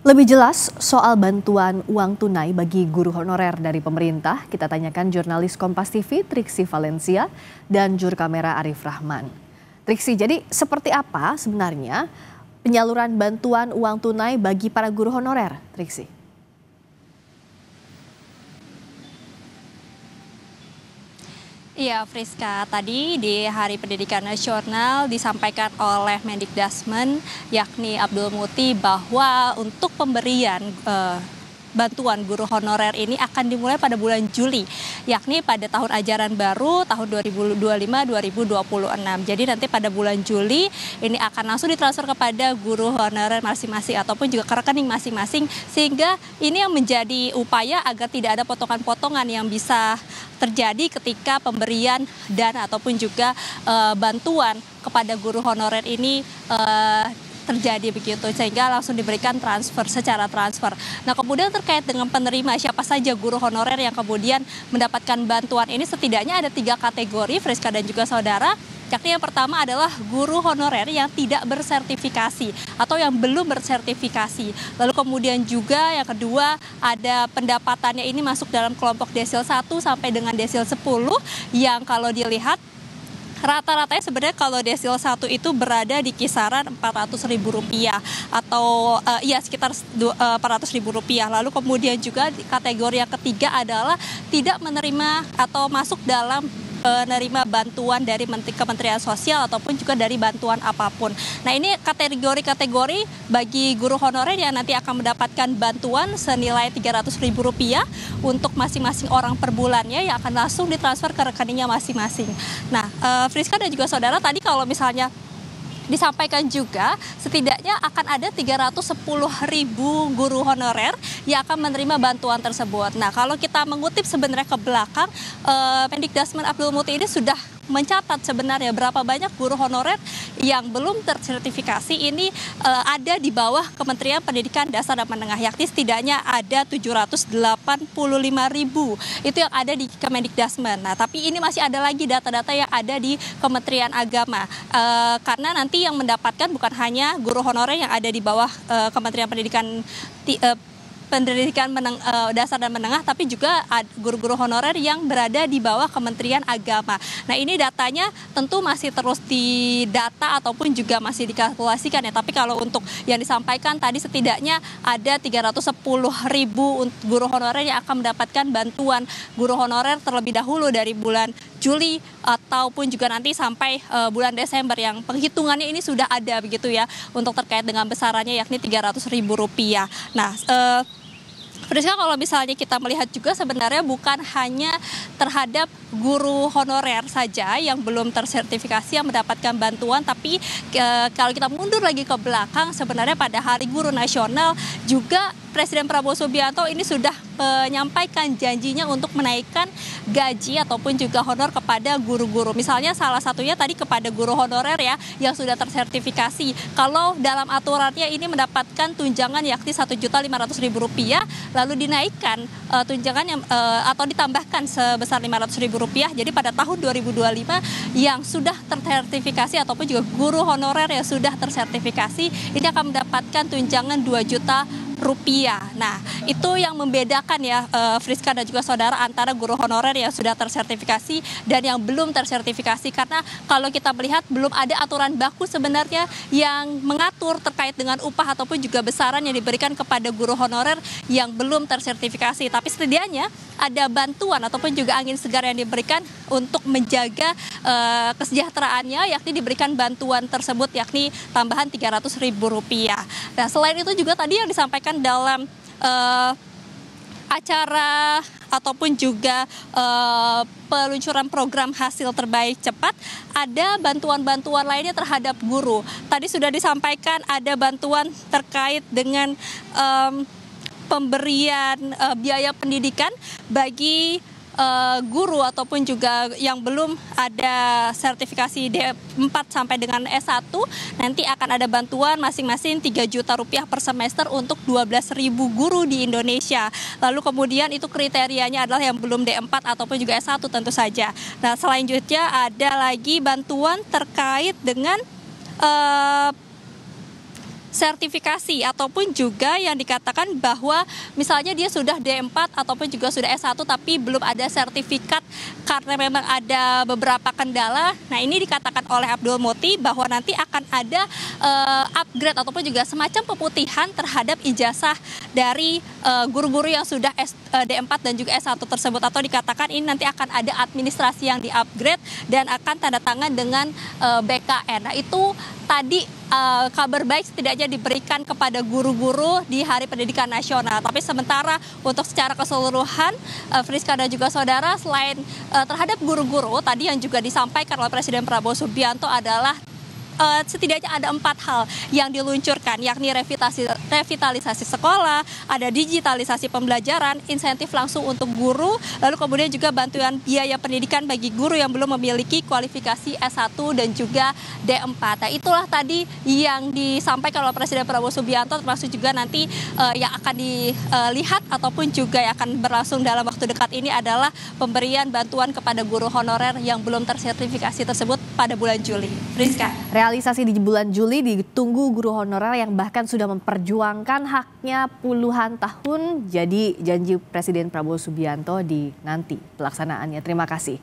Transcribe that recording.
Lebih jelas soal bantuan uang tunai bagi guru honorer dari pemerintah, kita tanyakan jurnalis Kompas TV Triksi Valencia dan juru kamera Arif Rahman. Triksi, jadi seperti apa sebenarnya penyaluran bantuan uang tunai bagi para guru honorer, Triksi? Iya, Friska, tadi di Hari Pendidikan Nasional disampaikan oleh Mendikdasmen yakni Abdul Muti bahwa untuk pemberian bantuan guru honorer ini akan dimulai pada bulan Juli, yakni pada tahun ajaran baru tahun 2025-2026. Jadi nanti pada bulan Juli ini akan langsung ditransfer kepada guru honorer masing-masing ataupun juga ke rekening masing-masing, sehingga ini yang menjadi upaya agar tidak ada potongan-potongan yang bisa terjadi ketika pemberian dana ataupun juga bantuan kepada guru honorer ini terjadi begitu, sehingga langsung diberikan secara transfer. Nah, kemudian terkait dengan penerima, siapa saja guru honorer yang kemudian mendapatkan bantuan ini, setidaknya ada 3 kategori, Friska dan juga saudara. Yakni yang pertama adalah guru honorer yang tidak bersertifikasi atau yang belum bersertifikasi. Lalu kemudian juga yang kedua ada pendapatannya ini masuk dalam kelompok desil 1 sampai dengan desil 10 yang kalau dilihat rata-ratanya sebenarnya kalau desil 1 itu berada di kisaran Rp400.000 atau sekitar Rp400.000. Lalu kemudian juga kategori yang ketiga adalah tidak menerima atau masuk dalam penerima bantuan dari Kementerian Sosial ataupun juga dari bantuan apapun. Nah, ini kategori-kategori bagi guru honorer yang nanti akan mendapatkan bantuan senilai Rp300.000 untuk masing-masing orang per bulannya yang akan langsung ditransfer ke rekeningnya masing-masing. Nah, Friska dan juga saudara, tadi kalau misalnya disampaikan juga setidaknya akan ada 310.000 guru honorer yang akan menerima bantuan tersebut. Nah, kalau kita mengutip sebenarnya ke belakang, Mendikdasmen Abdul Muti ini sudah mencatat sebenarnya berapa banyak guru honorer yang belum tersertifikasi ini ada di bawah Kementerian Pendidikan Dasar dan Menengah, yakni setidaknya ada 785.000. Itu yang ada di Kemendikdasmen. Nah, tapi ini masih ada lagi data-data yang ada di Kementerian Agama, karena nanti yang mendapatkan bukan hanya guru honorer yang ada di bawah Kementerian Pendidikan Dasar dan Menengah, tapi juga guru-guru honorer yang berada di bawah Kementerian Agama. Nah, ini datanya tentu masih terus didata ataupun juga masih dikalkulasikan ya. Tapi kalau untuk yang disampaikan tadi setidaknya ada 310.000 guru honorer yang akan mendapatkan bantuan guru honorer terlebih dahulu dari bulan Juli ataupun juga nanti sampai bulan Desember, yang penghitungannya ini sudah ada begitu ya untuk terkait dengan besarannya yakni Rp300.000. Nah, Friska, kalau misalnya kita melihat juga sebenarnya bukan hanya terhadap guru honorer saja yang belum tersertifikasi yang mendapatkan bantuan, tapi kalau kita mundur lagi ke belakang, sebenarnya pada Hari Guru Nasional juga Presiden Prabowo Subianto ini sudah menyampaikan janjinya untuk menaikkan gaji ataupun juga honor kepada guru-guru. Misalnya salah satunya tadi kepada guru honorer ya yang sudah tersertifikasi. Kalau dalam aturannya ini mendapatkan tunjangan yakni Rp1.500.000, lalu dinaikkan tunjangan yang atau ditambahkan sebesar Rp500.000. Jadi pada tahun 2025 yang sudah tersertifikasi ataupun juga guru honorer yang sudah tersertifikasi ini akan mendapatkan tunjangan Rp2.000.000. Nah, itu yang membedakan ya Friska dan juga saudara antara guru honorer yang sudah tersertifikasi dan yang belum tersertifikasi, karena kalau kita melihat belum ada aturan baku sebenarnya yang mengatur terkait dengan upah ataupun juga besaran yang diberikan kepada guru honorer yang belum tersertifikasi. Tapi setidaknya ada bantuan ataupun juga angin segar yang diberikan untuk menjaga kesejahteraannya, yakni diberikan bantuan tersebut yakni tambahan Rp300.000. Nah, selain itu juga tadi yang disampaikan dalam acara ataupun juga peluncuran program hasil terbaik cepat, ada bantuan-bantuan lainnya terhadap guru. Tadi sudah disampaikan ada bantuan terkait dengan pemberian biaya pendidikan bagi guru ataupun juga yang belum ada sertifikasi D4 sampai dengan S1, nanti akan ada bantuan masing-masing Rp3 juta per semester untuk 12.000 guru di Indonesia. Lalu kemudian itu kriterianya adalah yang belum D4 ataupun juga S1 tentu saja. Nah, selanjutnya ada lagi bantuan terkait dengan sertifikasi ataupun juga yang dikatakan bahwa misalnya dia sudah D4 ataupun juga sudah S1 tapi belum ada sertifikat karena memang ada beberapa kendala. Nah, ini dikatakan oleh Abdul Muti bahwa nanti akan ada upgrade ataupun juga semacam pemutihan terhadap ijazah dari guru-guru yang sudah D4 dan juga S1 tersebut, atau dikatakan ini nanti akan ada administrasi yang di-upgrade dan akan tanda tangan dengan BKN. Nah, itu tadi kabar baik setidaknya diberikan kepada guru-guru di Hari Pendidikan Nasional. Tapi sementara untuk secara keseluruhan, Friska dan juga saudara, selain terhadap guru-guru tadi yang juga disampaikan oleh Presiden Prabowo Subianto adalah setidaknya ada 4 hal yang diluncurkan, yakni revitalisasi sekolah, ada digitalisasi pembelajaran, insentif langsung untuk guru, lalu kemudian juga bantuan biaya pendidikan bagi guru yang belum memiliki kualifikasi S1 dan juga D4. Nah, itulah tadi yang disampaikan oleh Presiden Prabowo Subianto, termasuk juga nanti yang akan dilihat ataupun juga yang akan berlangsung dalam waktu dekat ini adalah pemberian bantuan kepada guru honorer yang belum tersertifikasi tersebut pada bulan Juli. Friska. Realisasi di bulan Juli ditunggu guru honorer yang bahkan sudah memperjuangkan haknya puluhan tahun. Jadi janji Presiden Prabowo Subianto di nanti pelaksanaannya. Terima kasih.